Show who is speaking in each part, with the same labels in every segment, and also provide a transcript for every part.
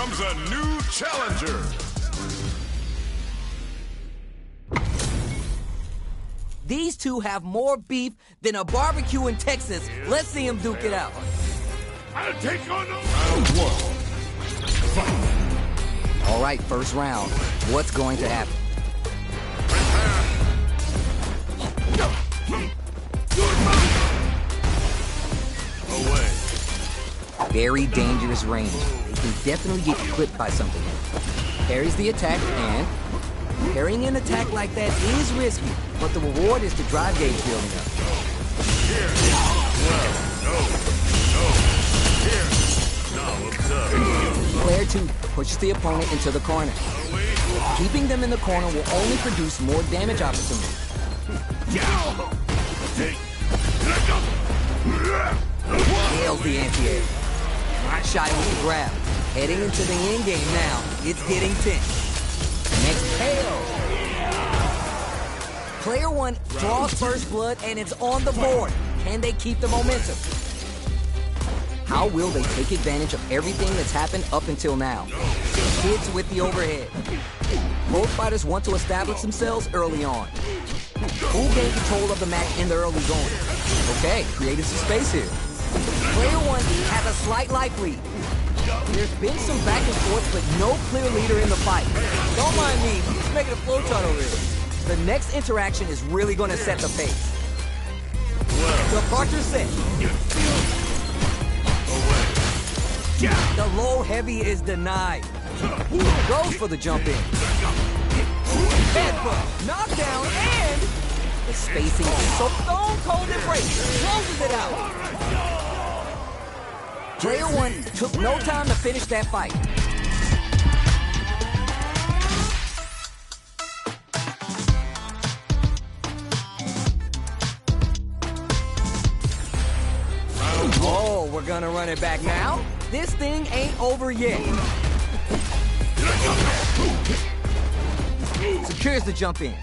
Speaker 1: comes a new challenger.
Speaker 2: These two have more beef than a barbecue in Texas. Let's see them duke it out.
Speaker 1: I'll take on the round one. Fight.
Speaker 2: All right, first round. What's going to happen?
Speaker 1: Away.
Speaker 2: Very dangerous range. They can definitely get clipped by something. Parries the attack, and parrying an attack like that is risky, but the reward is the drive gauge building up.
Speaker 1: Here. Well, no. Here. Now observe.
Speaker 2: Player 2 pushes the opponent into the corner. Keeping them in the corner will only produce more damage opportunities. Nails the anti-air. Not shy with the grab. Heading into the end game now. It's getting tense. Next KO. Player 1 draws first blood and it's on the board. Can they keep the momentum? How will they take advantage of everything that's happened up until now? Hits with the overhead. Both fighters want to establish themselves early on. Who gained control of the match in the early going? Okay, created some space here. Player 1 has a slight life lead. There's been some back and forth, but no clear leader in the fight. Don't mind me, I'm just making a flowchart over here. The next interaction is really going to set the pace. Departure set. The low heavy is denied. Goes for the jump in. Headbutt, knockdown, and the spacing is so stone cold embrace. Closes it out. Player 1 took no time to finish that fight. Oh, we're gonna run it back now? This thing ain't over yet. Secures the jump in.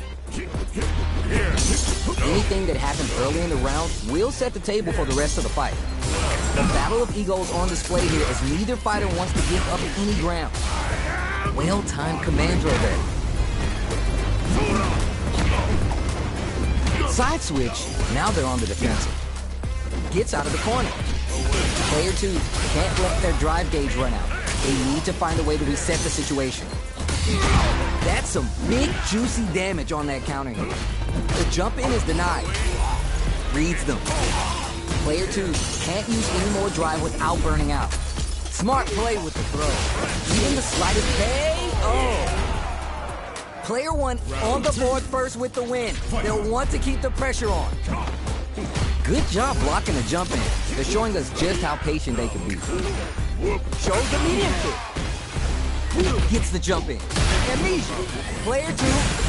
Speaker 2: Anything that happened early in the round will set the table for the rest of the fight. The battle of egos on display here as neither fighter wants to give up any ground. Well-timed command drill there. Side switch, now they're on the defensive. Gets out of the corner. Player 2 can't let their drive gauge run out. They need to find a way to reset the situation. That's some big, juicy damage on that counter hit. The jump in is denied. Reads them. Player 2 can't use any more drive without burning out. Smart play with the throw. Even the slightest KO. Player 1 on the board first with the win. They'll want to keep the pressure on. Good job blocking the jump in. They're showing us just how patient they can be. Shows the medium kick. Gets the jump in. Amnesia. Player 2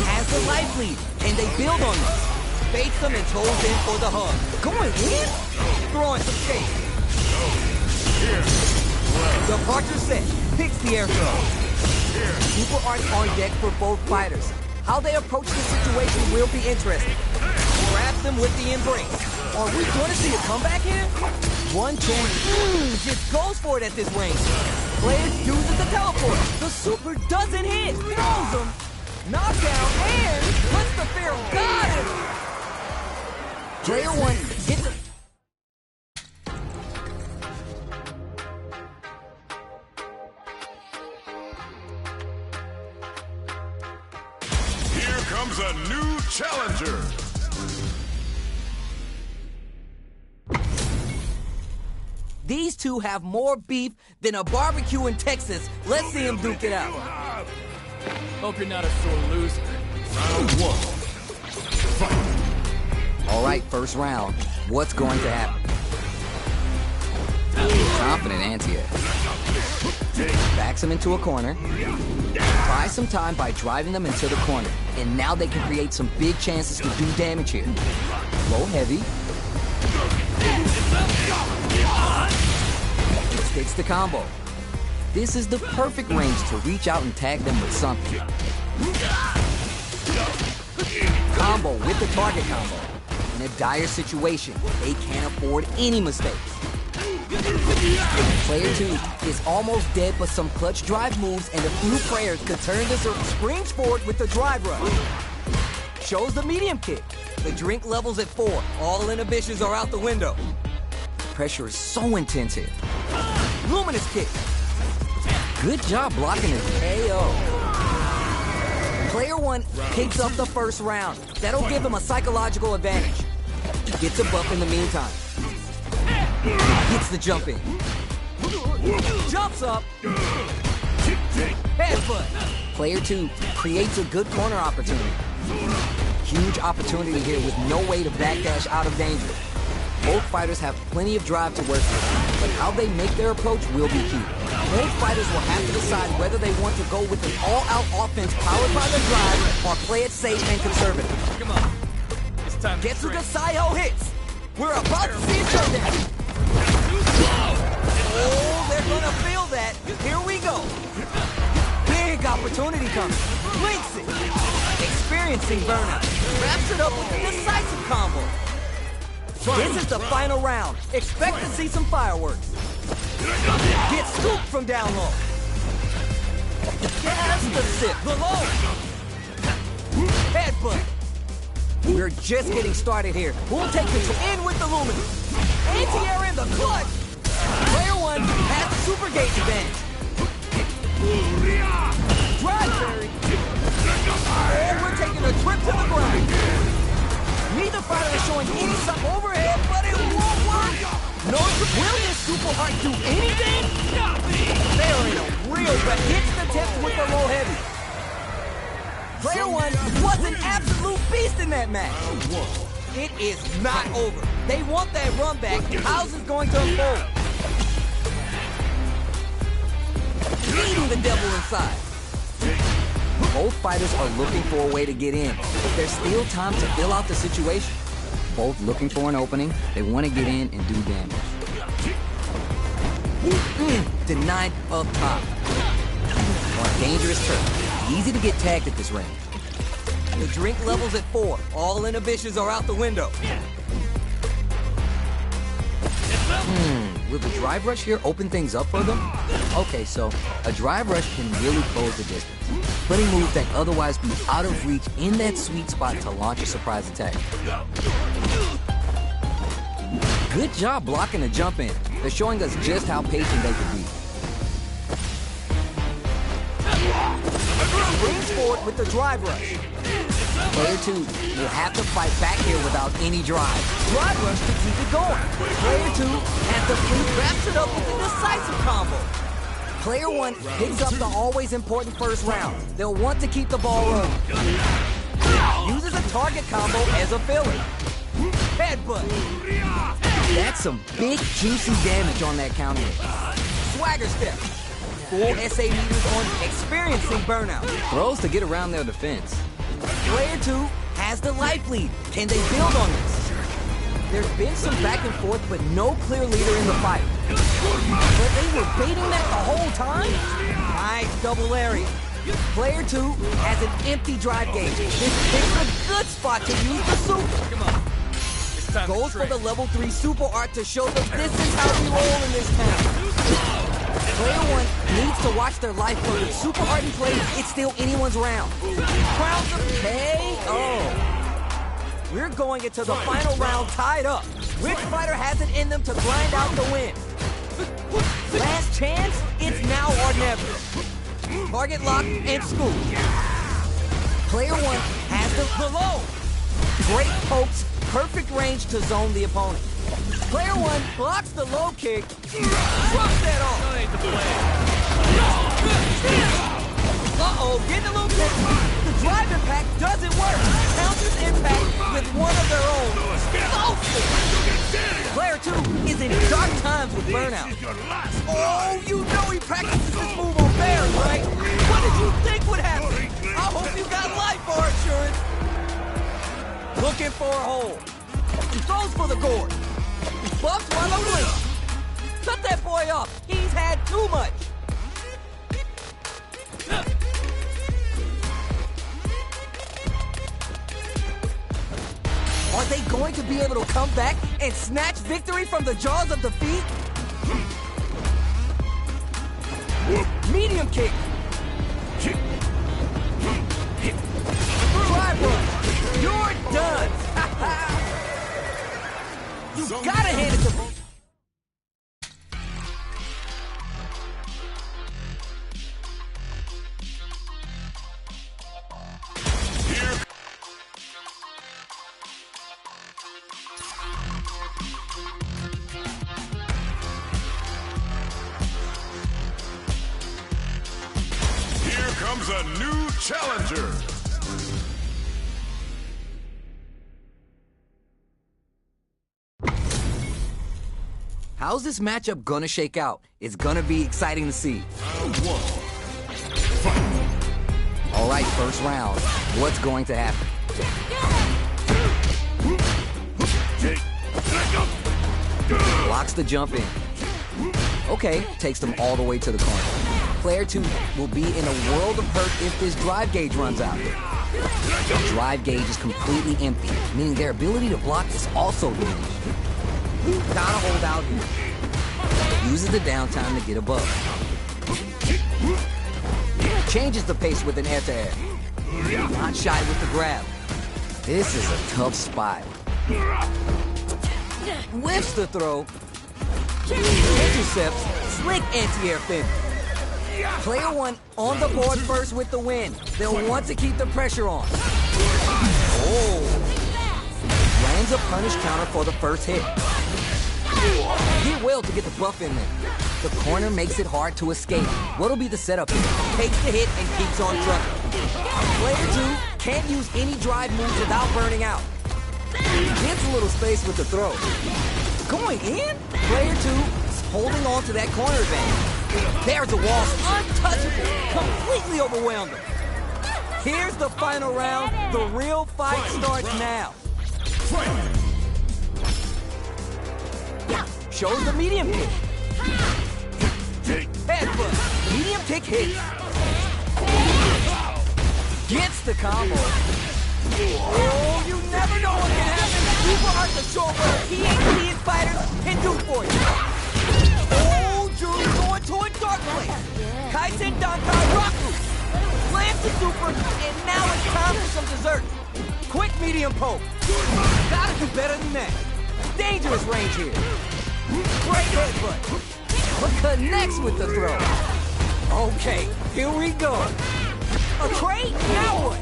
Speaker 2: has the life lead, and they build on this. Baits them and throws in for the hug. Going in? Throwing some shade. Departure set. Picks the air throw. People are on deck for both fighters. How they approach the situation will be interesting. Grabs them with the embrace. Are we going to see a comeback here? One chance. Just goes for it at this range. Player uses the teleport. The super doesn't hit. Throws him. Knockdown and puts the fear. Got him. Player 1 gets a...
Speaker 1: Here comes a new challenger.
Speaker 2: These two have more beef than a barbecue in Texas. Let's see them duke it out.
Speaker 3: Hope you're not a sore loser.
Speaker 1: Round 1. Fight.
Speaker 2: All right, first round. What's going to happen? Confident anti-air. Backs him into a corner. Buys some time by driving them into the corner. And now they can create some big chances to do damage here. Low heavy. Takes the combo. This is the perfect range to reach out and tag them with something. Combo with the target combo. In a dire situation, they can't afford any mistakes. Player 2 is almost dead, but some clutch drive moves and a few prayers could turn this around. Springs forward with the drive rush. Shows the medium kick. The drink level's at 4. All inhibitions are out the window. Pressure is so intense here. Luminous kick. Good job blocking his KO. Player 1 picks up the first round. That'll give him a psychological advantage. Gets a buff in the meantime. Gets the jump in. Jumps up. Headbutt. Player 2 creates a good corner opportunity. Huge opportunity here with no way to backdash out of danger. Both fighters have plenty of drive to work with, but how they make their approach will be key. Both fighters will have to decide whether they want to go with an all-out offense powered by the drive or play it safe and conservative.
Speaker 3: Come on. It's time to
Speaker 2: Getsuga Saiho hits. We're about to see a showdown. Oh, they're gonna feel that. Here we go. Big opportunity coming. Blinks it. Experiencing burnout. Wraps it up with a decisive combo. This is the final round. Expect to see some fireworks. Gets scooped from down low. That's the sip. The low. Headbutt. We're just getting started here. We'll take control in with the Luminous. Anti-air in the clutch. Player 1 has the super gauge advantage. Drive fairy. And we're taking a trip to the ground. Neither fighter is showing any sign overhead, but it won't work. No, will this super heart do anything? They're in a real but hits the tips with the low heavy. Player 1 was an absolute beast in that match. It is not over. They want that run back. How's it going to unfold? Eating the devil inside. Both fighters are looking for a way to get in, but there's still time to fill out the situation. Both looking for an opening. They want to get in and do damage. Denied up top. On dangerous turf. Easy to get tagged at this range. The drink level's at 4. All inhibitions are out the window. Will the drive rush here open things up for them? Okay, so a drive rush can really close the distance, putting moves that otherwise be out of reach in that sweet spot to launch a surprise attack. Good job blocking the jump in. They're showing us just how patient they can be. Brings forward with the drive rush. Player 2 will have to fight back here without any drive. Drive rush to keep it going. Player 2 has the fleet, wraps it up with a decisive combo. Player 1 picks up the always important first round. They'll want to keep the ball rolling. Uses a target combo as a filler. Headbutt. That's some big, juicy damage on that counter. Swagger step. Full SA meters on experiencing burnout. Throws to get around their defense. Player 2 has the life lead. Can they build on this? There's been some back and forth, but no clear leader in the fight. But they were baiting that the whole time? Nice double area. Player 2 has an empty drive gauge. This picks a good spot to use the super.
Speaker 3: Come on. It's time
Speaker 2: Goes
Speaker 3: to
Speaker 2: for the level 3 super art to show them this is how we roll in this town. Player 1 needs to watch their life, but with super art in play, it's still anyone's round. Crowns of KO. We're going into the final round tied up. Which fighter has it in them to grind out the win? Last chance, it's now or never. Target lock and scoop. Player 1 has the low. Great pokes, perfect range to zone the opponent. Player 1 blocks the low kick. Drops that off. Uh-oh, getting a little bit. The drive impact doesn't work. Counters impact with one of their own. Player 2 is in dark times with burnout. Oh, you know he practices this move on bears, right? What did you think would happen? I hope you got life for insurance. Looking for a hole. He throws for the gourd. Buffs while I'm blink. Cut that boy off. He's had too much. Are they going to be able to come back and snatch victory from the jaws of defeat? Medium kick. Drive run. You're done. You gotta hand it to me.
Speaker 1: Here comes a new challenger.
Speaker 2: How's this matchup gonna shake out? It's gonna be exciting to see.
Speaker 1: Round one. Fight.
Speaker 2: All right, first round. What's going to happen? Blocks the jump in. Okay, takes them all the way to the corner. Player 2 will be in a world of hurt if this drive gauge runs out. The drive gauge is completely empty, meaning their ability to block is also diminished. Gotta hold out here. Uses the downtime to get above. Changes the pace with an air-to-air. Not shy with the grab. This is a tough spot. Whiffs the throw. Intercepts. Slick anti-air finish. Player 1 on the board first with the win. They'll want to keep the pressure on. Oh. Lands a punish counter for the first hit. Did well to get the buff in there. The corner makes it hard to escape. What'll be the setup here? Takes the hit and keeps on trucking. Player 2 can't use any drive moves without burning out. Gets a little space with the throw. Going in? Player 2 is holding on to that corner advantage. There's the walls, untouchable, completely overwhelmed him. Here's the final round. The real fight starts now. Shows the medium kick. Headbutt. Medium kick hits. Gets the combo. Oh, you never know what can happen. Super hard to show what PhD fighters can do for you. Oh, Drew's going to a dark place. Kaisen Dankai Raku. Lands the super, and now it's time for some dessert. Quick medium poke. Gotta do better than that. Dangerous range here. Great headbutt. But connects with the throw. Okay, here we go. A trade? Now what?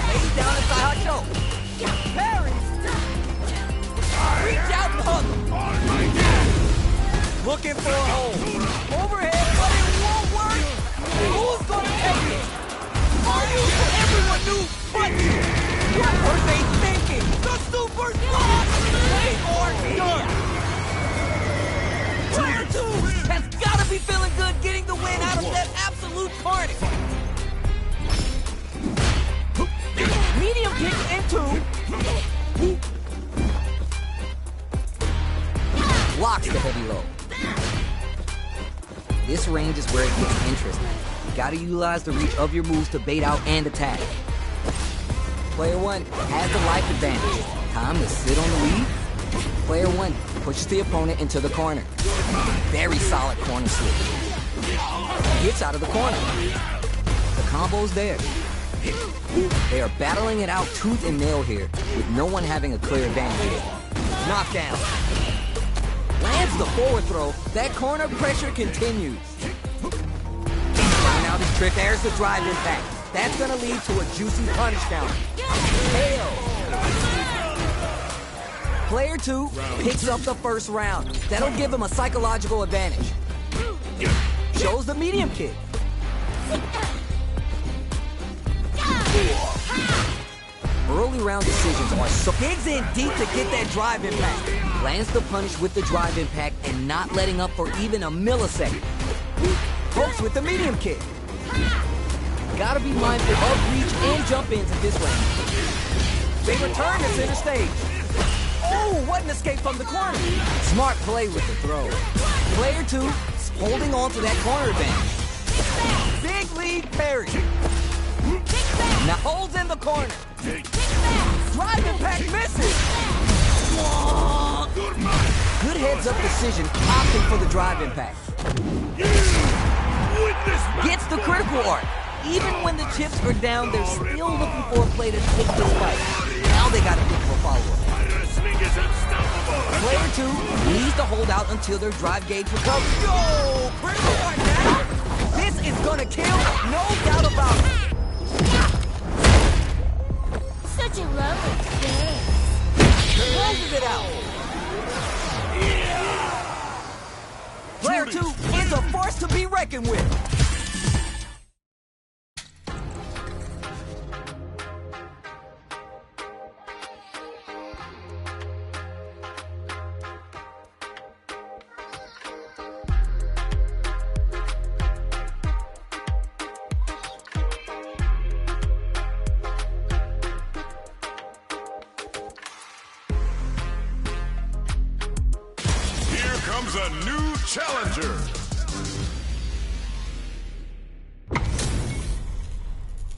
Speaker 2: Lays down inside hot choke. Parry. Reach out and hug him. Looking for a hole. Overhead, but it won't work. Who's gonna take it? Are you? Everyone knew, but what were they thinking? The super's lost. They are done. Player 2 has got to be feeling good getting the win out of that absolute carnage. Medium kick into. Blocks the heavy low. This range is where it gets interesting. You gotta utilize the reach of your moves to bait out and attack. Player 1 has the life advantage. Time to sit on the lead. Player 1 pushes the opponent into the corner. Very solid corner switch. Gets out of the corner. The combo's there. They are battling it out tooth and nail here, with no one having a clear advantage here. Knockdown. Lands the forward throw. That corner pressure continues. Now this trick, there's the drive impact. That's gonna lead to a juicy punish counter. KO. Player 2 picks up the first round. That'll give him a psychological advantage. Shows the medium kick. Early round decisions are so digs in deep to get that drive impact. Lands the punish with the drive impact and not letting up for even a millisecond. Pokes with the medium kick. Gotta be mindful of reach and jump ins at this range. They return to center stage. Oh, what an escape from the corner. Smart play with the throw. Player 2 is holding on to that corner advantage. Big lead parry. Now holds in the corner. Drive impact misses. Good heads up decision, opting for the drive impact. Gets the critical art. Even when the chips are down, they're still looking for a play to take this fight. Now they gotta think of a follow-up. Player 2 needs to hold out until their drive gauge recovers. Yo! Critical art now? This is gonna kill, no doubt about it.
Speaker 4: Such a lovely face.
Speaker 2: Closes it out. Player 2 is a force to be reckoned with.
Speaker 1: Comes a new challenger.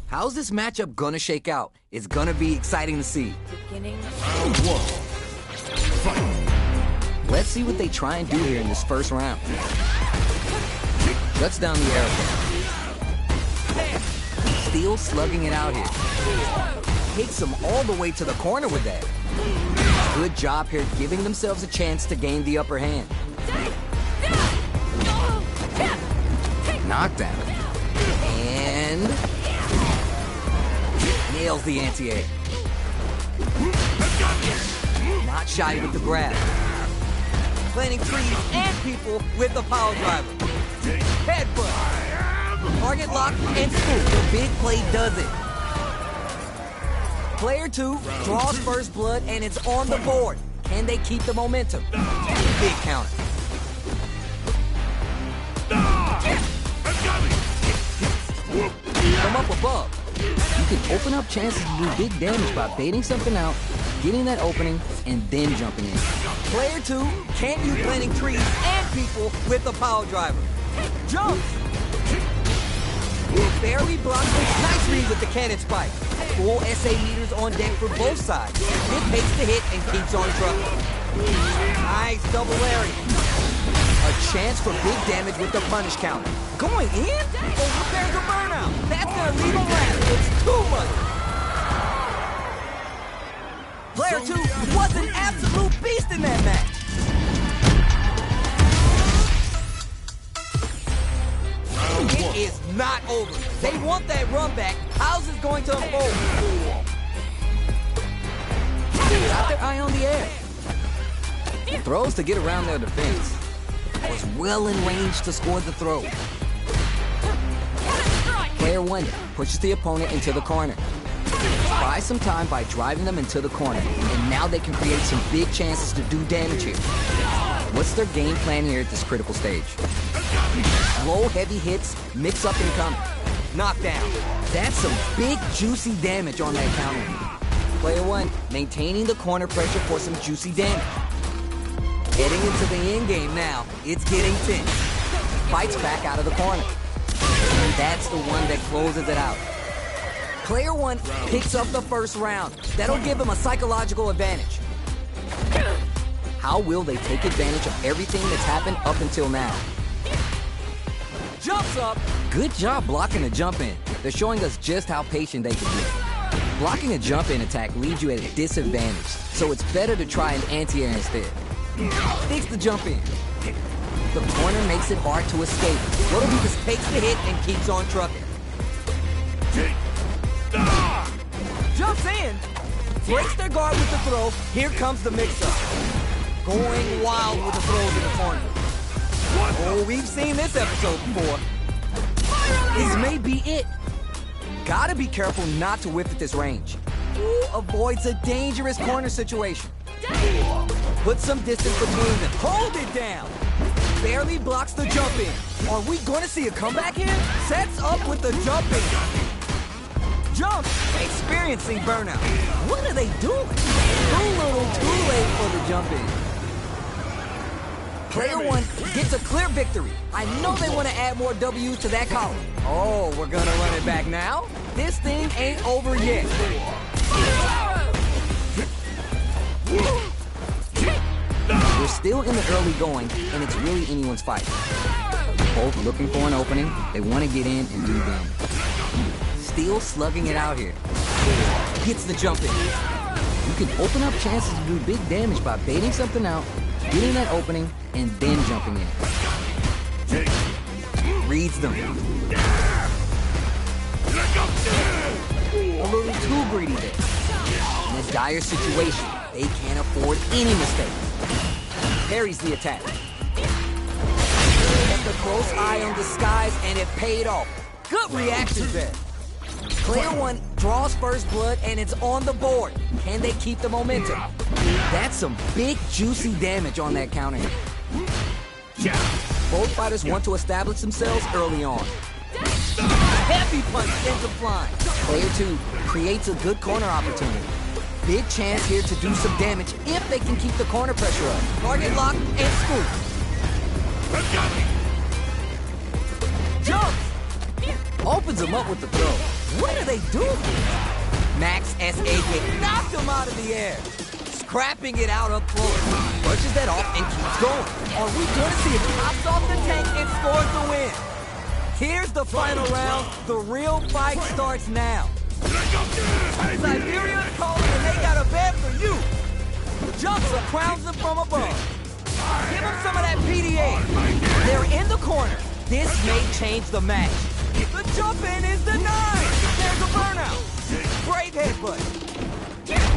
Speaker 2: How's this matchup gonna shake out? It's gonna be exciting to see.
Speaker 4: Beginning.
Speaker 2: Whoa. Let's see what they try and do here in this first round. Shuts down the arrow. Still slugging it out here. Takes them all the way to the corner with that. Good job here giving themselves a chance to gain the upper hand. Knockdown. And nails the anti-air. Not shy with the grab. Planting trees and people with the power driver. Headbutt. Target lock and scoop. The big play does it. Player 2 draws first blood and it's on the board. Can they keep the momentum? Big counter. From up above, you can open up chances to do big damage by baiting something out, getting that opening, and then jumping in. Player 2 can't use planting trees and people with the power driver. Jumps! Barely blocks it. Nice read with the cannon spike. Full SA meters on deck for both sides. It takes the hit and keeps on trucking. Nice double lariat. A chance for big damage with the punish counter. Going in? Oh, there's a burnout. That's gonna leave him last. It's too much. Player 2 was an absolute beast in that match. It is not over. They want that run back. How's this going to unfold? Got their eye on the air. Throws to get around their defense. Was well in range to score the throw. Player 1 pushes the opponent into the corner. Buys some time by driving them into the corner. And now they can create some big chances to do damage here. What's their game plan here at this critical stage? Low, heavy hits, mix up and come. Knockdown. That's some big, juicy damage on that counter. Player 1 maintaining the corner pressure for some juicy damage. Heading into the end game now. It's getting tense. Fights back out of the corner. And that's the one that closes it out. Player 1 picks up the first round. That'll give him a psychological advantage. How will they take advantage of everything that's happened up until now? Jumps up. Good job blocking a jump in. They're showing us just how patient they can be. Blocking a jump in attack leaves you at a disadvantage, so it's better to try an anti-air instead. Takes the jump in. The corner makes it hard to escape. Little just takes the hit and keeps on trucking. Jumps in. Breaks their guard with the throw. Here comes the mix-up. Going wild with the throws in the corner. Oh, we've seen this episode before. This may be it. Gotta be careful not to whiff at this range. Ooh, avoids a dangerous corner situation. Put some distance between them. Hold it down. Barely blocks the jump in. Are we gonna see a comeback here? Sets up with the jump in. Jump, experiencing burnout. What are they doing? Too little, too late for the jump in. Player 1 gets a clear victory. I know they want to add more W's to that column. Oh, we're gonna run it back now? This thing ain't over yet. We're still in the early going, and it's really anyone's fight. Both looking for an opening. They want to get in and do damage. Still slugging it out here. Gets the jump in. You can open up chances to do big damage by baiting something out, getting that opening, and then jumping in. Reads them. A little too greedy there. In a dire situation, they can't afford any mistakes. Parries the attack. Kept a close eye on disguise, and it paid off. Good reactions there. Player one draws first blood, and it's on the board. Can they keep the momentum? That's some big, juicy damage on that counter hit. Both fighters want to establish themselves early on. Heavy punch sends them flying. Player two creates a good corner opportunity. Big chance here to do some damage if they can keep the corner pressure up. Target lock and scoop. Jump! Opens him up with the throw. What are they doing? Max Sf6 Gief knocked him out of the air. Scrapping it out up close. Punches that off and keeps going. Are we going to see if he pops off the tank and scores the win? Here's the final round. The real fight starts now. Siberia's calling and they got a bed for you. Jumps or crowns them from above. Give them some of that PDA. They're in the corner. This may change the match. The jump in is denied. There's a burnout. Great headbutt.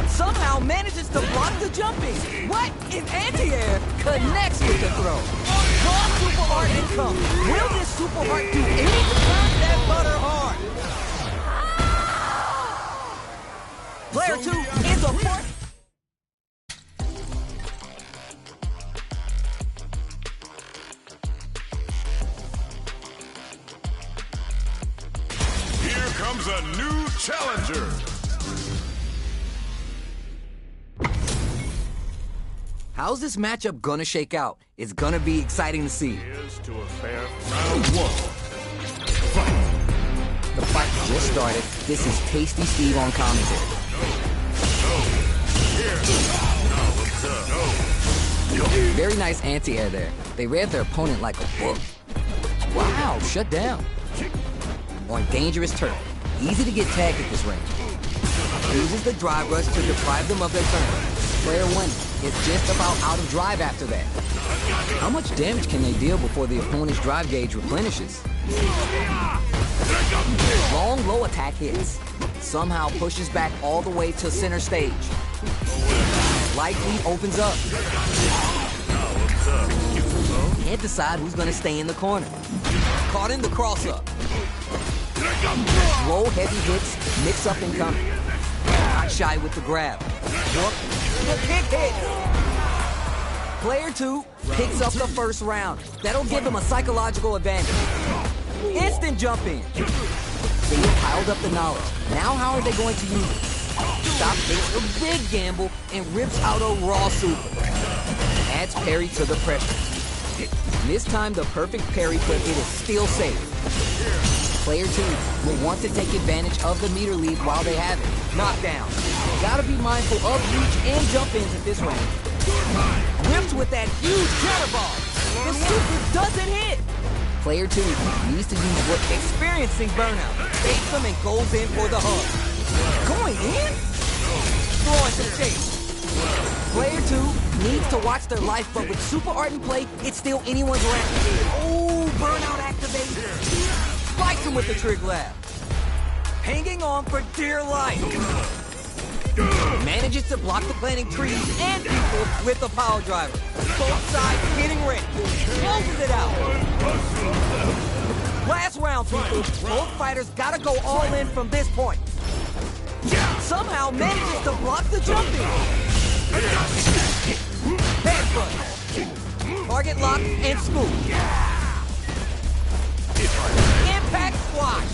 Speaker 2: Somehow manages to block the jumping. What in anti-air connects with the throw. Draw super hard and come. Will this super hard do anything? Turn that butter hard. Player two is a part.
Speaker 1: Here comes a new challenger.
Speaker 2: How's this matchup gonna shake out? It's gonna be exciting to see.
Speaker 1: Here's to a fair round one.
Speaker 2: The fight just started. This is Tasty Steve on commentary. Very nice anti-air there. They read their opponent like a book. Wow, shut down. On dangerous turf. Easy to get tagged at this range. Uses the drive rush to deprive them of their turn. Player one is just about out of drive after that. How much damage can they deal before the opponent's drive gauge replenishes? Long low attack hits. Somehow pushes back all the way to center stage. Light lead opens up. Can't decide who's gonna stay in the corner. Caught in the cross-up. Low heavy hits, mix up and coming. Not shy with the grab. Whoop. The kick hit. Player two picks up the first round. That'll give them a psychological advantage. Instant jump in. They have piled up the knowledge. Now how are they going to use it? Stop takes a big gamble and rips out a raw super. Adds parry to the pressure. This time the perfect parry, but it is still safe. Player two will want to take advantage of the meter lead while they have it. Knockdown. Gotta be mindful of reach and jump ins at this range. Whips with that huge jitterball. The super doesn't hit. Player two needs to use what experiencing burnout. Baits them and goes in for the hug. Going in? Throwing some chase. Player two needs to watch their life, but with super art in play, it's still anyone's round. Oh, burnout activated. Spikes him with the trig lab. Hanging on for dear life. Manages to block the planting trees and people with the power driver. Both sides getting ready. Closes it out. Last round, people. Both fighters gotta go all in from this point. Somehow manages to block the jumping. Headbutt. Target lock and scoop. Impact squash.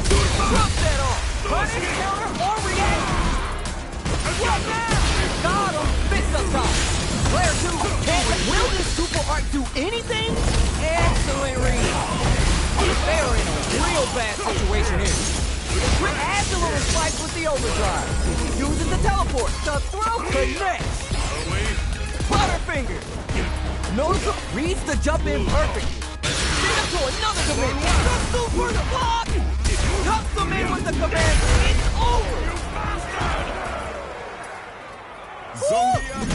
Speaker 2: Drop that off. Punish, counter, or react. What now? Got him. Fist up top. Player two can't. Will this super art do anything? Excellent read. They are in a real bad situation here. Adds a little spike with the overdrive. Uses the teleport. The throw connects. Butterfinger. Notice reads the jump in perfectly.
Speaker 5: entanglement. The super block! Tucks them in with the command. It's over!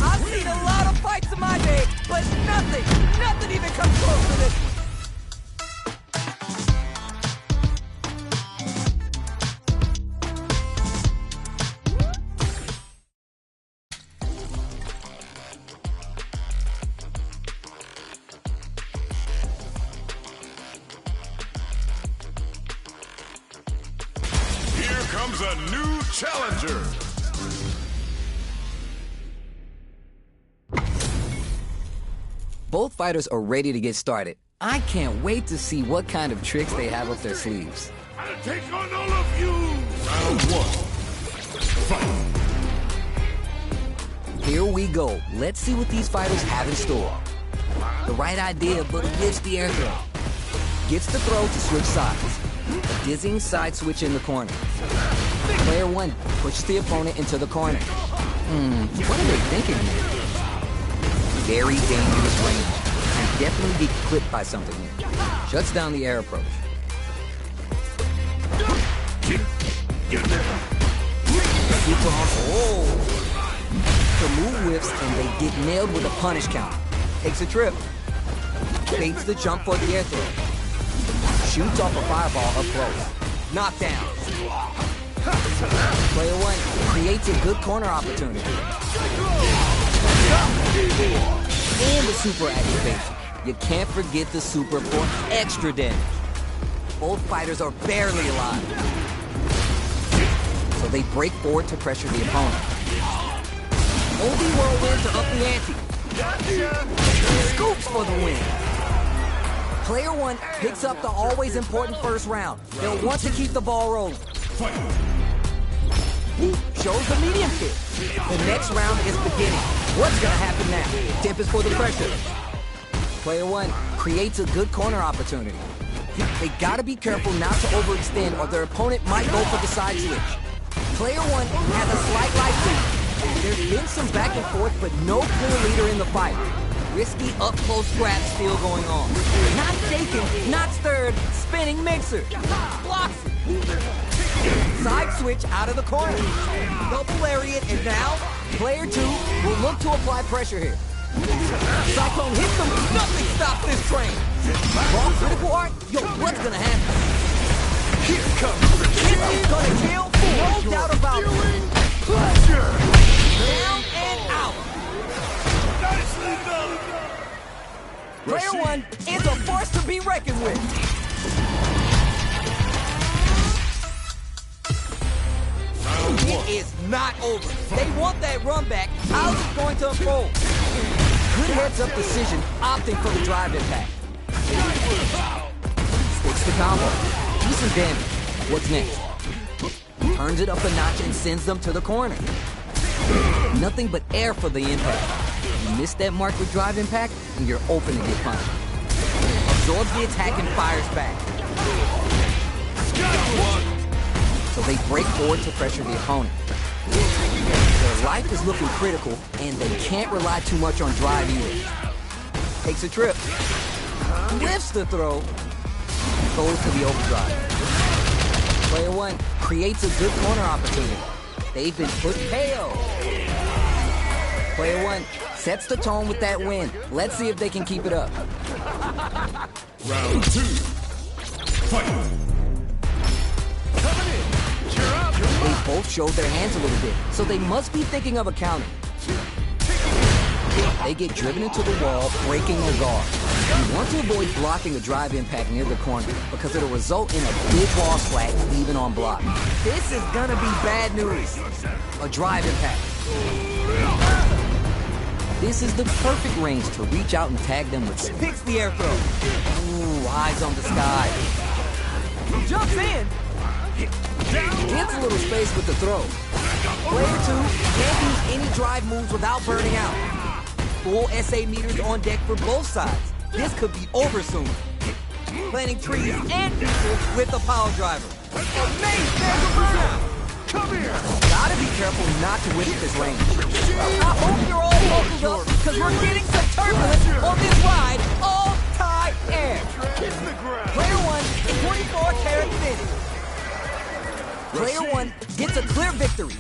Speaker 5: I've seen a lot of fights in my day, but nothing even comes close to this one.
Speaker 1: Here comes a new challenger.
Speaker 2: Both fighters are ready to get started. I can't wait to see what kind of tricks they have up their sleeves.
Speaker 1: I'll take on all of you. Round one. Fight.
Speaker 2: Here we go. Let's see what these fighters have in store. The right idea, but whiffs the air throw. Gets the throw to switch sides. A dizzying side switch in the corner. Player one pushes the opponent into the corner. What are they thinking here? Very dangerous range. Can definitely be clipped by something here. Shuts down the air approach. Oh! The move whiffs and they get nailed with a punish counter. Takes a trip. Baits the jump for the air throw. Shoots off a fireball up close. Knockdown. Player one creates a good corner opportunity. And the super activation. You can't forget the super for extra damage. Both fighters are barely alive. So they break forward to pressure the opponent. Only whirlwind to up the ante. Scoops for the win. Player one picks up the always important first round. They'll want to keep the ball rolling. Shows the medium kick. The next round is beginning. What's gonna happen now? Tempest for the pressure. Player one creates a good corner opportunity. They gotta be careful not to overextend or their opponent might go for the side switch. Player one has a slight life lead. There's been some back and forth, but no clear leader in the fight. Risky up-close scrap still going on. Not shaken, not stirred, spinning mixer. Blocks it. Side switch out of the corner. Double lariat, and now player two will look to apply pressure here. Cyclone hits them, nothing stops this train. Raw critical art, yo, what's gonna happen? Here comes the kill. This is gonna kill, no doubt about it. Down and out.
Speaker 1: Nicely done.
Speaker 2: Player one is a force to be reckoned with. It is not over. They want that run back. How's it going to unfold? Good heads-up decision, opting for the drive impact. Sticks the combo. Decent damage. What's next? Turns it up a notch and sends them to the corner. Nothing but air for the impact. You miss that mark with drive impact, and you're open to get punched. Absorbs the attack and fires back. So they break forward to pressure the opponent. Their life is looking critical, and they can't rely too much on drive either. Takes a trip. Lifts the throw. Goes to the overdrive. Player one creates a good corner opportunity. They've been put KO. Player one sets the tone with that win. Let's see if they can keep it up.
Speaker 1: Round two. Fight.
Speaker 2: They both showed their hands a little bit, so they must be thinking of a counter. They get driven into the wall, breaking their guard. You want to avoid blocking a drive impact near the corner because it'll result in a big wall splat even on block. This is gonna be bad news. A drive impact. This is the perfect range to reach out and tag them with. Picks the air throw. Ooh, eyes on the sky. Jumps in. Gets a little space with the throw. Player two can't use any drive moves without burning out. Full SA meters on deck for both sides. This could be over soon. Planting trees and people with the power driver. Amazing! There's a burnout! Come here! Gotta be careful not to whip this range. I hope you're all buckled up, because we're getting some turbulence on this ride. All tie air. Player one
Speaker 5: for a carrot finish.
Speaker 2: Player 1 gets a clear victory.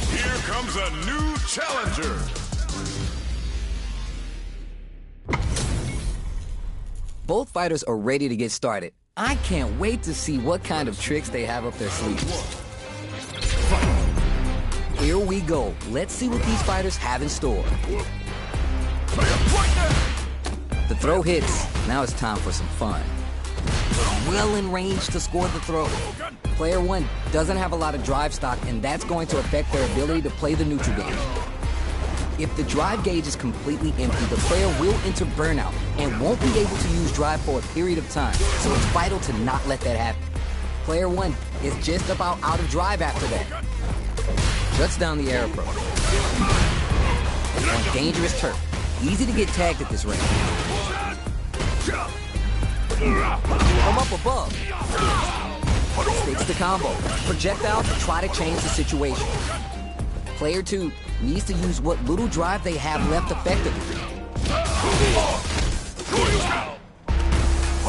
Speaker 1: Here comes a new challenger.
Speaker 2: Both fighters are ready to get started. I can't wait to see what kind of tricks they have up their sleeves. Here we go. Let's see what these fighters have in store. The throw hits. Now it's time for some fun. Well in range to score the throw. Player 1 doesn't have a lot of drive stock, and that's going to affect their ability to play the neutral game. If the drive gauge is completely empty, the player will enter burnout and won't be able to use drive for a period of time, so it's vital to not let that happen. Player 1 is just about out of drive after that. Shuts down the air approach. On dangerous turf. Easy to get tagged at this range. From up above. Sticks the combo. Projectile to try to change the situation. Player 2 needs to use what little drive they have left effectively.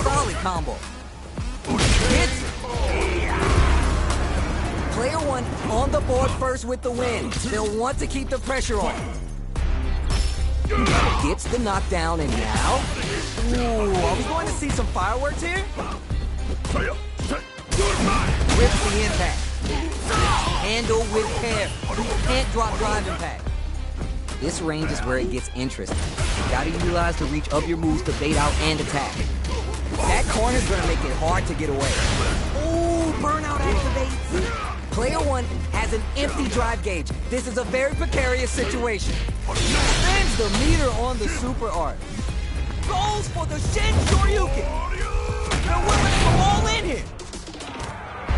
Speaker 2: Solid combo. Hits it. Player 1 on the board first with the win. They'll want to keep the pressure on. Gets the knockdown, and now...
Speaker 5: Ooh, are we going to see some fireworks here?
Speaker 2: Rips the impact. Handle with care. Can't drop drive impact. This range is where it gets interesting. You gotta utilize the reach of your moves to bait out and attack. That corner's gonna make it hard to get away. Ooh, burnout activates. Player 1 has an empty drive gauge. This is a very precarious situation.
Speaker 5: Spins the meter on the super art. Goes for the Shin Shoryuken. They're willing to go all in here.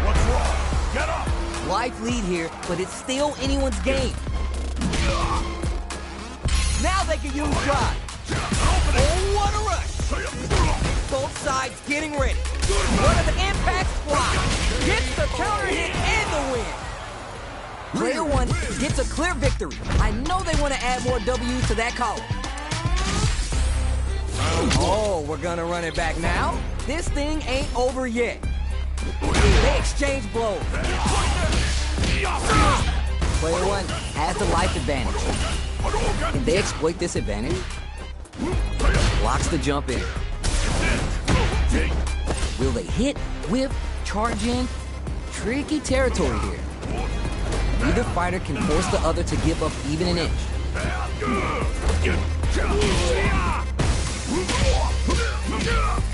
Speaker 1: What's wrong? Get up!
Speaker 2: Life lead here, but it's still anyone's game.
Speaker 5: Now they can use drive. Oh, what a rush. Both sides getting ready. One of the impacts fly. Gets the counter hit and the win.
Speaker 2: Player 1 gets a clear victory. I know they want to add more W's to that column. Oh, we're gonna run it back now? This thing ain't over yet. They exchange blows. Player 1 has the life advantage. Can they exploit this advantage? Blocks the jump in. Will they hit, whip, charge in? Tricky territory here. Neither fighter can force the other to give up even an inch.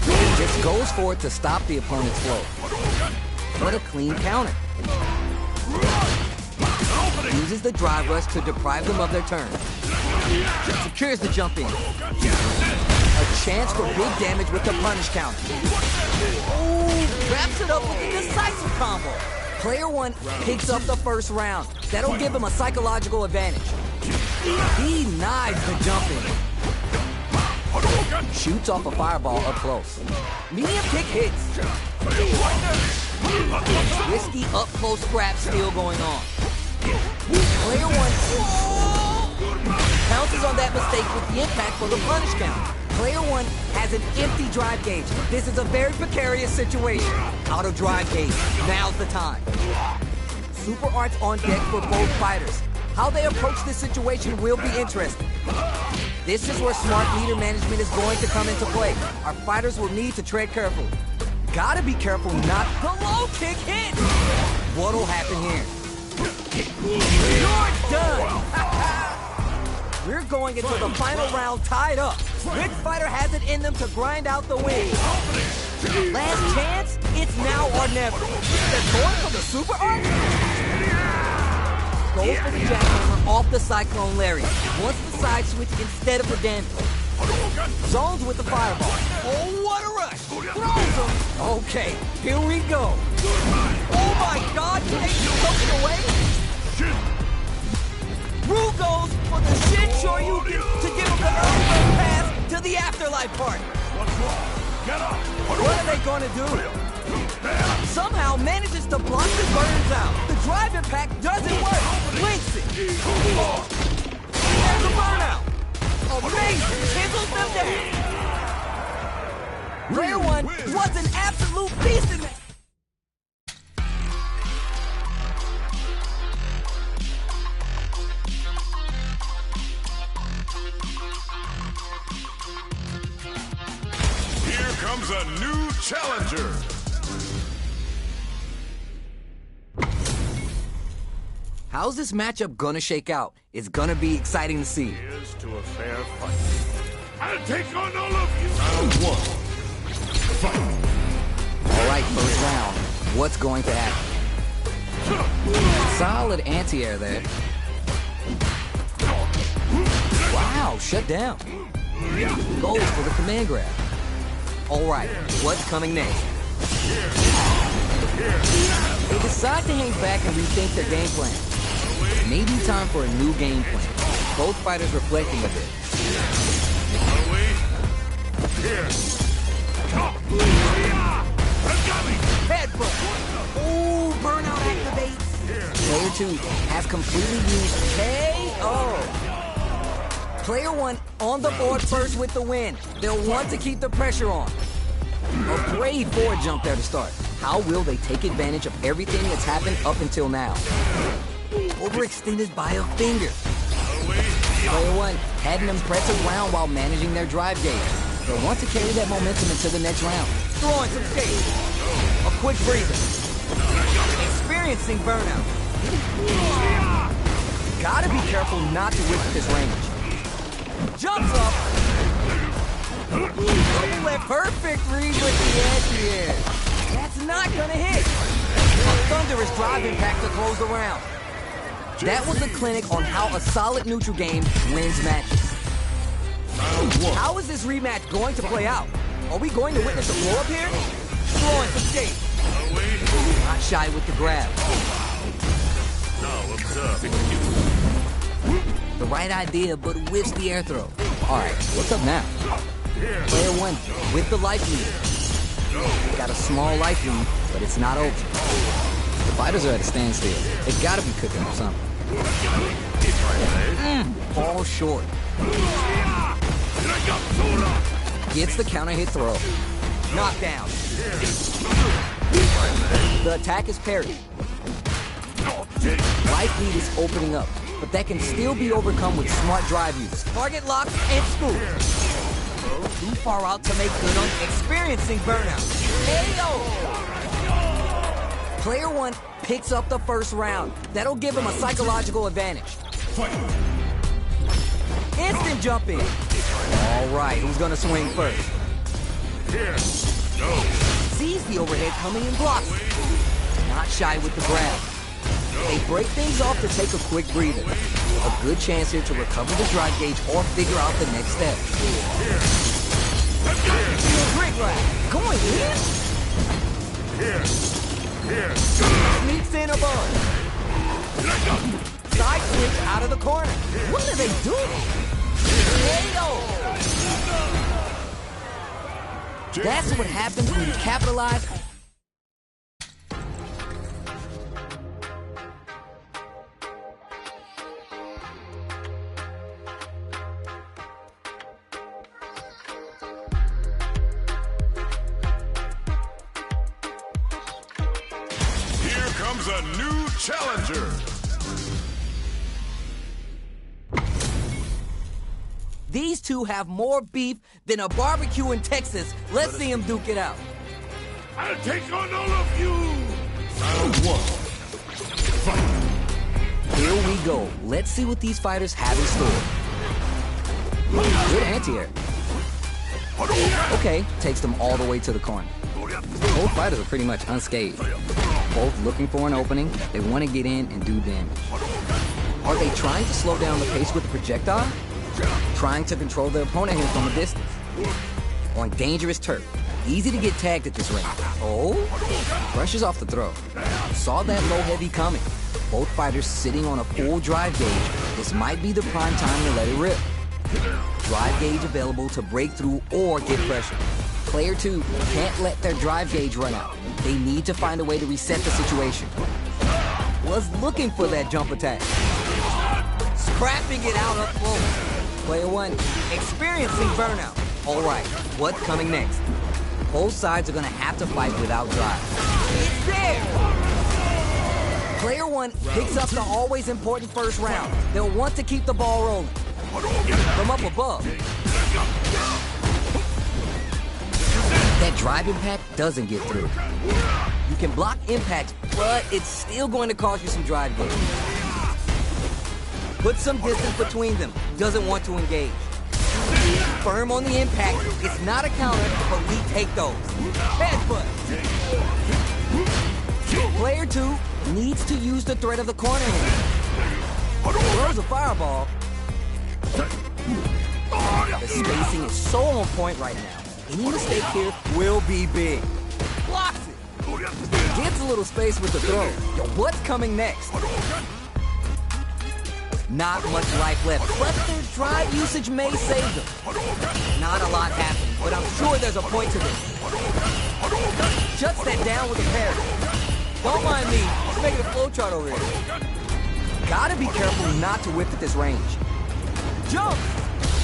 Speaker 2: He just goes for it to stop the opponent's flow. What a clean counter. Uses the drive rush to deprive them of their turn. Secures the jump in. A chance for big damage with the punish counter. Ooh, wraps it up with a decisive combo. Player 1 picks up the first round. That'll give him a psychological advantage. He knives the jump in. Shoots off a fireball up close. Medium kick hits. Risky up-close scrap still going on. Player 1 pounces on that mistake with the impact for the punish count. Player 1 has an empty drive gauge. This is a very precarious situation. Out of drive gauge. Now's the time. Super arts on deck for both fighters. How they approach this situation will be interesting. This is where smart meter management is going to come into play. Our fighters will need to tread carefully. Gotta be careful not...
Speaker 5: The low kick hit.
Speaker 2: What'll happen here?
Speaker 5: You're done.
Speaker 2: We're going into the final round tied up.
Speaker 5: Which fighter has it in them to grind out the win?
Speaker 2: Last chance, it's now or never.
Speaker 5: They're going for the super art?
Speaker 2: Goes for the jackhammer off the Cyclone Lariat. Wants the side switch instead of the damage. Zones with the fireball.
Speaker 5: Oh, what a rush. Throws him.
Speaker 2: Okay, here we go.
Speaker 5: Oh my God, can they take it away? Rue goes for the Shin Shoryuken to give him the early bird pass to the afterlife part.
Speaker 1: What's wrong? Get up!
Speaker 5: One of they gonna do? Somehow manages to block the burns out. The drive impact doesn't work. Links it. There's a burnout. Amazing. Chisels them down. Player one was an absolute beast in that.
Speaker 1: Here comes a new challenger.
Speaker 2: How's this matchup gonna shake out? It's gonna be exciting to see.
Speaker 1: Here's to a fair fight. I'll take on all of you. Round one. Fight.
Speaker 2: All right, first round. What's going to happen? Solid anti-air there. Wow, shut down. Goes for the command grab. All right, what's coming next? They decide to hang back and rethink their game plan. Maybe time for a new game plan. Both fighters reflecting a bit.
Speaker 5: Headbutt. Ooh, burnout activates.
Speaker 2: Player 2 has completely used KO. Player 1 on the board first with the win. They'll want to keep the pressure on. A brave forward jump there to start. How will they take advantage of everything that's happened up until now? Overextended by a finger. Player 1 had an impressive round while managing their drive gauge. They'll want to carry that momentum into the next round.
Speaker 5: Throwing some shade. A quick breather. Experiencing burnout. Gotta be careful not to whip this range. Jumps up. Double left. Perfect read with the edge here. That's not gonna hit. A thunderous drive impact to close the round.
Speaker 2: That was a clinic on how a solid neutral game wins matches.
Speaker 5: How is this rematch going to play out? Are we going to witness a blow up here? Throwing some shade.
Speaker 2: Not shy with the grab.
Speaker 1: Now observe.
Speaker 2: The right idea, but whiffs the air throw. All right, what's up now? Player 1 with the life lead. Got a small life lead, but it's not over. The fighters are at a standstill. They gotta be cooking or something. Fall short. Gets the counter hit throw.
Speaker 5: Knockdown.
Speaker 2: The attack is parried. Life lead is opening up, but that can still be overcome with smart drive use.
Speaker 5: Target lock and scoop. Too far out to make good on experiencing burnout. KO.
Speaker 2: Player 1 picks up the first round. That'll give him a psychological advantage.
Speaker 5: Instant jump in.
Speaker 2: All right, who's gonna swing first? Sees the overhead coming and blocks it. Not shy with the grab. They break things off to take a quick breather. A good chance here to recover the drive gauge or figure out the next step.
Speaker 5: Quick grab. Going in. Sneaks in above. Side switch out of the corner. What are they doing? KO.
Speaker 2: That's what happens when you capitalize.
Speaker 1: Here comes a new challenger.
Speaker 2: These two have more beef than a barbecue in Texas. Let's see them duke it out.
Speaker 1: I'll take on all of you. Round one. Fight.
Speaker 2: Here we go. Let's see what these fighters have in store. Good anti-air. Okay, takes them all the way to the corner. Both fighters are pretty much unscathed. Both looking for an opening. They want to get in and do damage. Are they trying to slow down the pace with the projectile? Trying to control their opponent here from a distance. On dangerous turf. Easy to get tagged at this range. Oh, brushes off the throw. Saw that low heavy coming. Both fighters sitting on a full drive gauge. This might be the prime time to let it rip. Drive gauge available to break through or get pressure. Player 2 can't let their drive gauge run out. They need to find a way to reset the situation. Was looking for that jump attack.
Speaker 5: Scrapping it out up close.
Speaker 2: Player 1
Speaker 5: Experiencing burnout.
Speaker 2: All right, what's coming next? Both sides are gonna have to fight without drive.
Speaker 5: It's there!
Speaker 2: Player 1 picks up the always important first round. They'll want to keep the ball rolling. From up above. That drive impact doesn't get through. You can block impacts, but it's still going to cause you some drive gauge.
Speaker 5: Put some distance between them. Doesn't want to engage. Firm on the impact. It's not a counter, but we take those. Headbutt.
Speaker 2: Player 2 needs to use the threat of the corner here. Throws a fireball. The spacing is so on point right now. Any mistake here will be big.
Speaker 5: Blocks it.
Speaker 2: Gives a little space with the throw. Yo, what's coming next? Not much life left, but their drive usage may save them.
Speaker 5: Not a lot happening, but I'm sure there's a point to this. Shuts that down with a parry. Don't mind me, just making a flowchart over here.
Speaker 2: Gotta be careful not to whip at this range.
Speaker 5: Jump!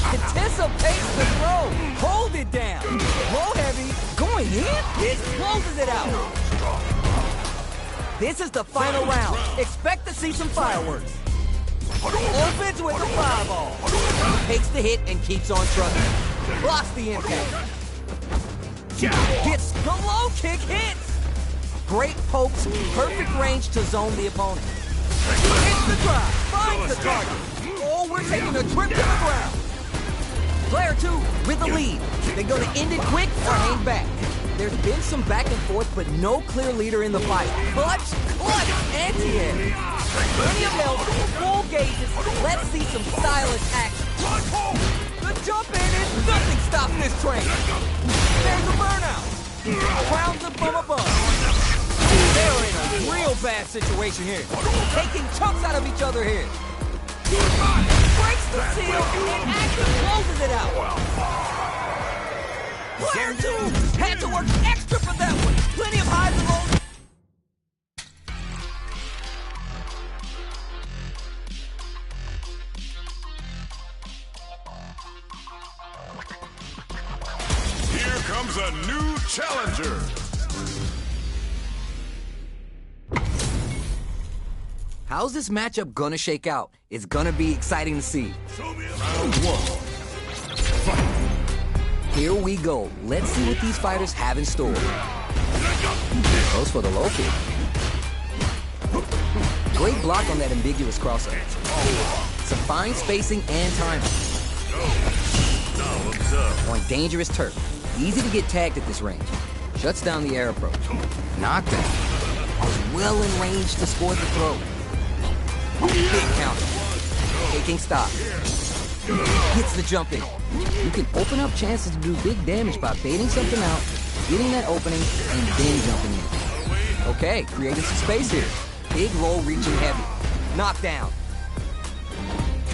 Speaker 5: Anticipates the throw! Hold it down! Low heavy, going in? This closes it out! This is the final round. Expect to see some fireworks. Opens with a fireball. Takes the hit and keeps on trucking. Blocks the impact. Gets the low kick hits. Great pokes, perfect range to zone the opponent. Hits the drive, finds the target. Oh, we're taking a trip to the ground. Player 2 with the lead. They're going to end it quick or hang back.
Speaker 2: There's been some back and forth, but no clear leader in the fight.
Speaker 5: Clutch, anti-air. Plenty of health, full gauges. Let's see some stylish action. The jump in is nothing stopping this train. There's a burnout. Crowns up from above. They're in a real bad situation here. Taking chunks out of each other here. Breaks the seal and actually closes it out. Player 2 had to work extra for that one. Plenty of highs and lows.
Speaker 1: Here comes a new challenger.
Speaker 2: How's this matchup gonna shake out? It's gonna be exciting to see.
Speaker 1: Round 1. Fight.
Speaker 2: Here we go. Let's see what these fighters have in store. Goes for the low kick. Great block on that ambiguous crossover. Some fine spacing and timing.
Speaker 1: Now observe.
Speaker 2: On dangerous turf. Easy to get tagged at this range. Shuts down the air approach. Knockdown. Was well in range to score the throw. Big counter. Taking stock. Gets the jump in. You can open up chances to do big damage by baiting something out, getting that opening, and then jumping in. Okay, creating some space here. Big low reaching heavy. Knockdown.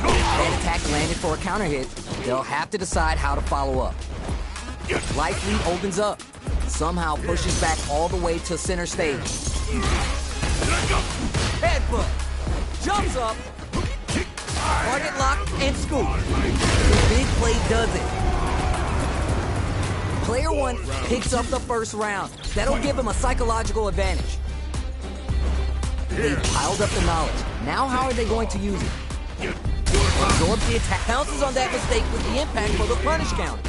Speaker 2: That attack landed for a counter hit. They'll have to decide how to follow up. Life lead opens up. Somehow pushes back all the way to center stage.
Speaker 5: Headbutt. Jumps up. Target lock and scoop. The big play does it.
Speaker 2: Player 1 picks up the first round. That'll give him a psychological advantage. They've piled up the knowledge. Now how are they going to use it?
Speaker 5: Absorbs the attack. Pounces on that mistake with the impact for the punish counter.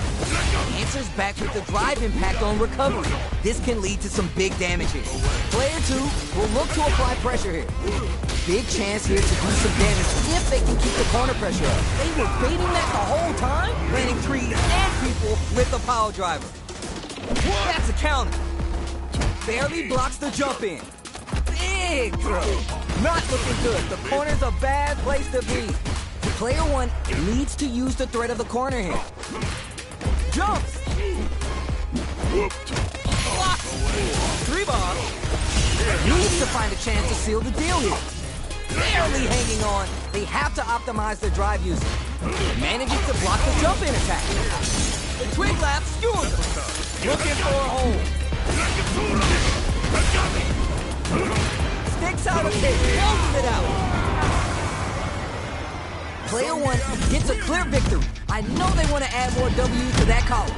Speaker 5: Answers back with the drive impact on recovery. This can lead to some big damage here.
Speaker 2: Player 2 will look to apply pressure here. Big chance here to do some damage if they can keep the corner pressure up.
Speaker 5: They were baiting that the whole time, planting trees and people with the power driver. That's a counter. Barely blocks the jump in. Big throw. Not looking good. The corner's a bad place to be.
Speaker 2: Player 1 needs to use the threat of the corner here.
Speaker 5: Jumps. Blocks. 3 bars.
Speaker 2: Needs to find a chance to seal the deal here.
Speaker 5: Barely hanging on. They have to optimize their drive usage. Manages to block the jump-in attack. The twig lap skewers them. Looking for a hole. Sticks out a kick, closes it out. Player one gets a clear victory. I know they want to add more W's to that column.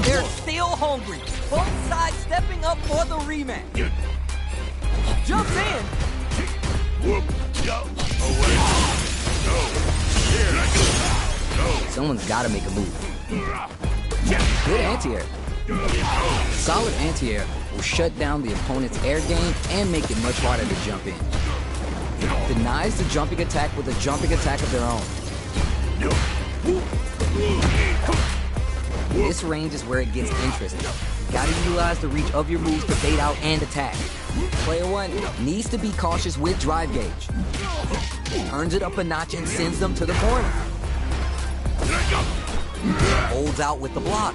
Speaker 5: They're still hungry. Both sides stepping up for the rematch. Jumps in.
Speaker 2: Someone's got to make a move. Good anti-air. Solid anti-air will shut down the opponent's air game and make it much harder to jump in. It denies the jumping attack with a jumping attack of their own. This range is where it gets interesting. You gotta utilize the reach of your moves to bait out and attack. Player one needs to be cautious with drive gauge. Turns it up a notch and sends them to the corner. Holds out with the block.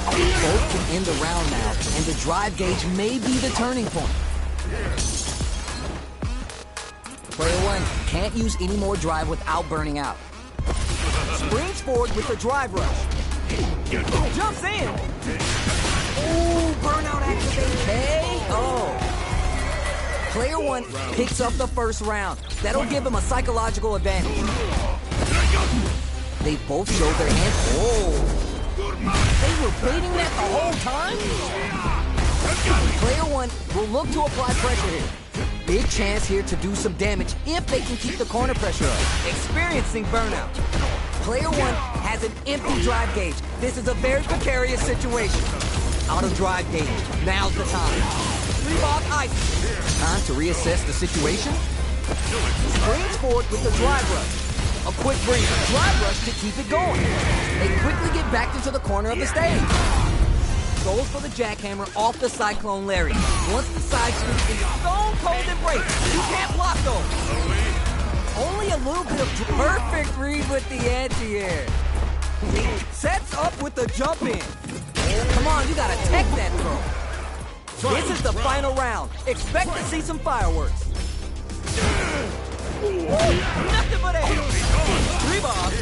Speaker 2: Both can end the round now, and the drive gauge may be the turning point. Player one can't use any more drive without burning out.
Speaker 5: Springs forward with the drive rush. Jumps in. Ooh, burnout activated. KO. Player one picks up the first round. That'll give him a psychological advantage. They both showed their hands. Oh. They were baiting that the whole time? Player one will look to apply pressure here. Big chance here to do some damage if they can keep the corner pressure up. Experiencing burnout. Player one has an empty drive gauge. This is a very precarious situation. Out of drive gauge. Now's the time. 3-block ice.
Speaker 2: Time to reassess the situation.
Speaker 5: Springs forward with the drive rush. A quick breather. Drive rush to keep it going.
Speaker 2: They quickly get back into the corner of the stage.
Speaker 5: Goes for the jackhammer off the Cyclone Larry. Once the side sweep is stone cold embrace. You can't block those. Only a little bit of perfect read with the anti-air. Sets up with the jump in. Come on, you gotta tech that throw. This is the final round. Expect to see some fireworks. Nothing but air. 3-ball.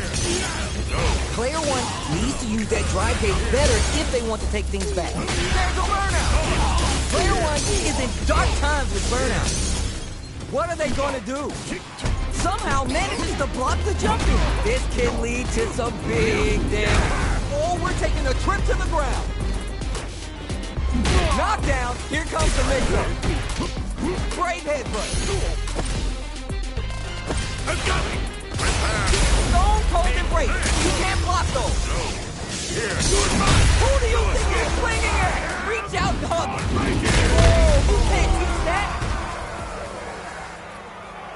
Speaker 2: Player one needs to use that drive gauge better if they want to take things back.
Speaker 5: There's a burnout. Player one is in dark times with burnout. What are they going to do? Somehow manages to block the jumping. This can lead to some big damage. Oh, we're taking a trip to the ground. Knockdown. Here comes the mix-up. Great headbutt. Stone cold embrace. You can't block those. Who do you think you're swinging at? Reach out, dog. Oh, you can't use that.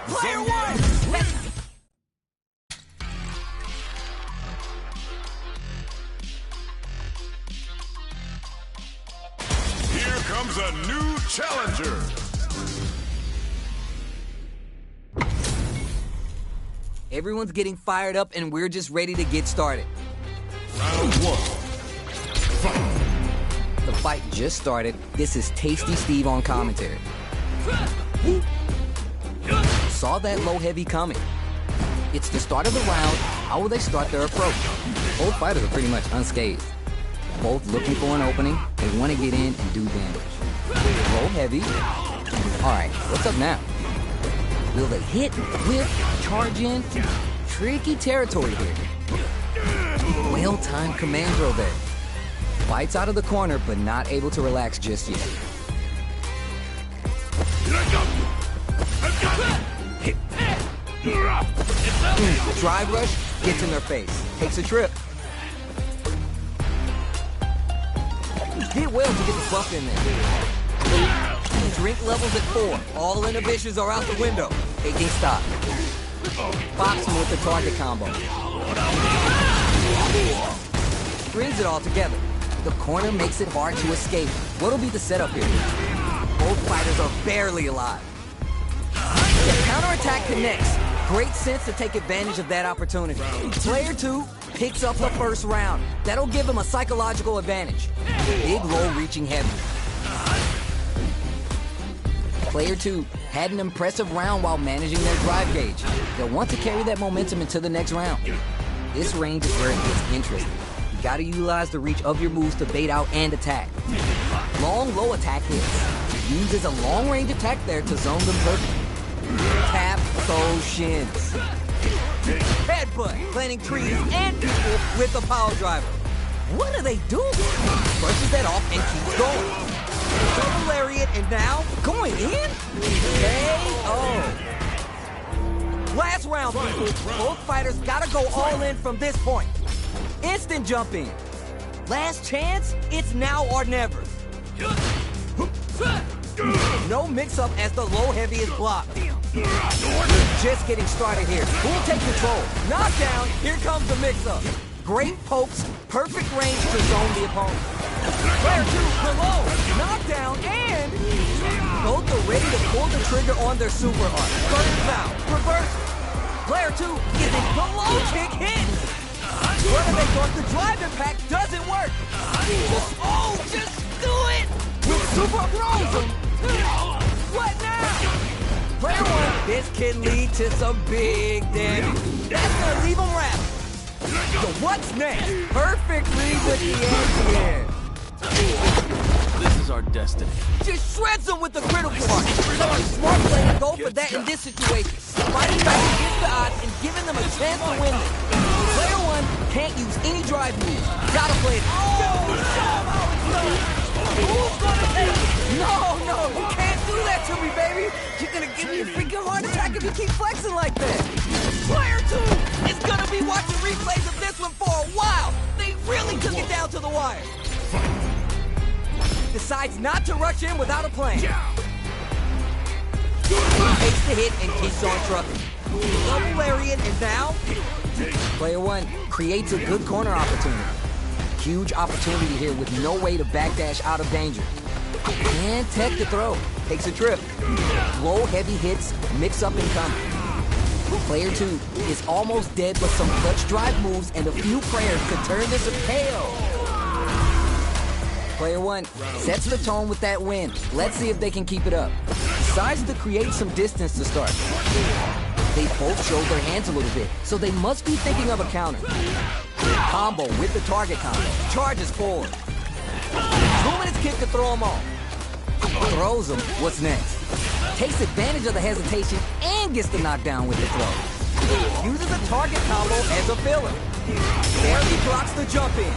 Speaker 5: Player one.
Speaker 1: Here comes a new challenger.
Speaker 2: Everyone's getting fired up and we're just ready to get started.
Speaker 1: Round one. Fight.
Speaker 2: The fight just started. This is Tasty Steve on commentary. Saw that low heavy coming. It's the start of the round. How will they start their approach? Both fighters are pretty much unscathed. Both looking for an opening. They want to get in and do damage. Low heavy. All right, what's up now? Will they hit, whip, charge in? Tricky territory here. Well-timed command throw there. Fights out of the corner, but not able to relax just yet. Drive rush gets in their face. Takes a trip. Did well to get the buff in there. Drink levels at 4. All inhibitions are out the window. Taking stock. Box him with the target combo. Strings it all together. The corner makes it hard to escape. What'll be the setup here? Both fighters are barely alive. The counterattack connects. Great sense to take advantage of that opportunity. Player 2 picks up the first round. That'll give him a psychological advantage. Big low reaching heavy. Player 2 had an impressive round while managing their drive gauge. They'll want to carry that momentum into the next round. This range is where it gets interesting. You gotta utilize the reach of your moves to bait out and attack. Long, low attack hits. Uses a long-range attack there to zone them perfectly. Tap those shins.
Speaker 5: Headbutt, planting trees and people with a power driver. What are they doing? Brushes that off and keeps going. Double lariat and now going in? KO. Last round, people. Both fighters gotta go all in from this point. Instant jump in. Last chance, it's now or never. No mix-up as the low-heavy is blocked. We're just getting started here. Who'll take control? Knockdown, here comes the mix-up. Great pokes, perfect range to zone the opponent. Player 2 below, knockdown, and both are ready to pull the trigger on their super art. Burns out, reverse. Player 2 is a below kick hit. Whether they thought the drive impact doesn't work. Just do it! With super throws him. What now? Player 1, this can lead to some big damage. That's gonna leave him wrapped. So what's next? Perfect read with the edge here.
Speaker 3: This is our destiny.
Speaker 5: Just shreds him with the critical part. Such a smart play to go for that in this situation. Fighting back against the odds and giving them a chance to win this. Player 1 can't use any drive moves. Gotta play it. Oh, show him how it's done. Who's gonna take it? No, you can't do that to me, baby. You're gonna give me a freaking heart attack if you keep flexing like that. Player 2 is gonna be watching replays of this one for a while. They really took it down to the wire. Decides not to rush in without a plan. Takes the hit and keeps on trucking. Double lariat and now
Speaker 2: Player 1 creates a good corner opportunity. Huge opportunity here with no way to backdash out of danger. And tech to throw. Takes a trip. Low heavy hits, mix up and come. Player 2 is almost dead, but some clutch drive moves and a few prayers could turn this a KO. Player 1 sets the tone with that win. Let's see if they can keep it up. Decides to create some distance to start. They both showed their hands a little bit, so they must be thinking of a counter. Combo with the target combo. Charges forward. 2 minutes kick to throw him off. Throws him. What's next? Takes advantage of the hesitation and gets the knockdown with the throw. Uses a target combo as a filler. Barely blocks the jump in.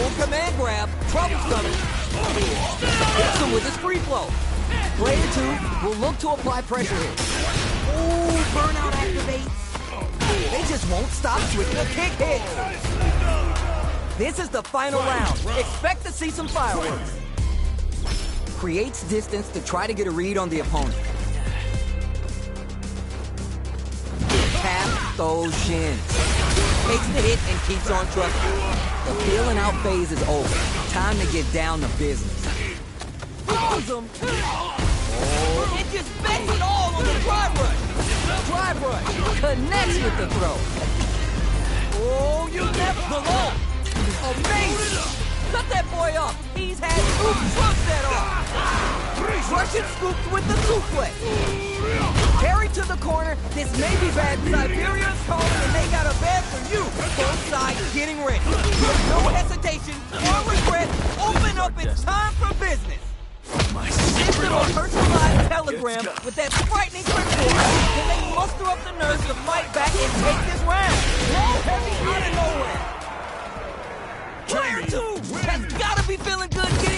Speaker 2: Old command grab. Trouble's coming. Hits him with his free flow. Player 2 will look to apply pressure here. Ooh, burnout activates. They just won't stop switching a kick hit. This is the final round. Expect to see some fireworks. Creates distance to try to get a read on the opponent. Tap those shins. Takes the hit and keeps on trucking. The feeling out phase is over. Time to get down to business. Throws him. Oh, it just bets it all on the drive rush. Drive rush. Connects with the throw. Oh, you never below. Amazing. Cut that boy off. He's had 2 trucks that off. Russian scooped with the suplex. Carried to the corner. This may be bad. Siberia's calling and they got a bed for you. Both sides getting ready. With no hesitation or regret, open up. It's time for business. Send them a personalized telegram with that frightening critical. Then they muster up the nerves to fight back and take this round. Low heavy out of nowhere. Player 2 has got to be feeling good getting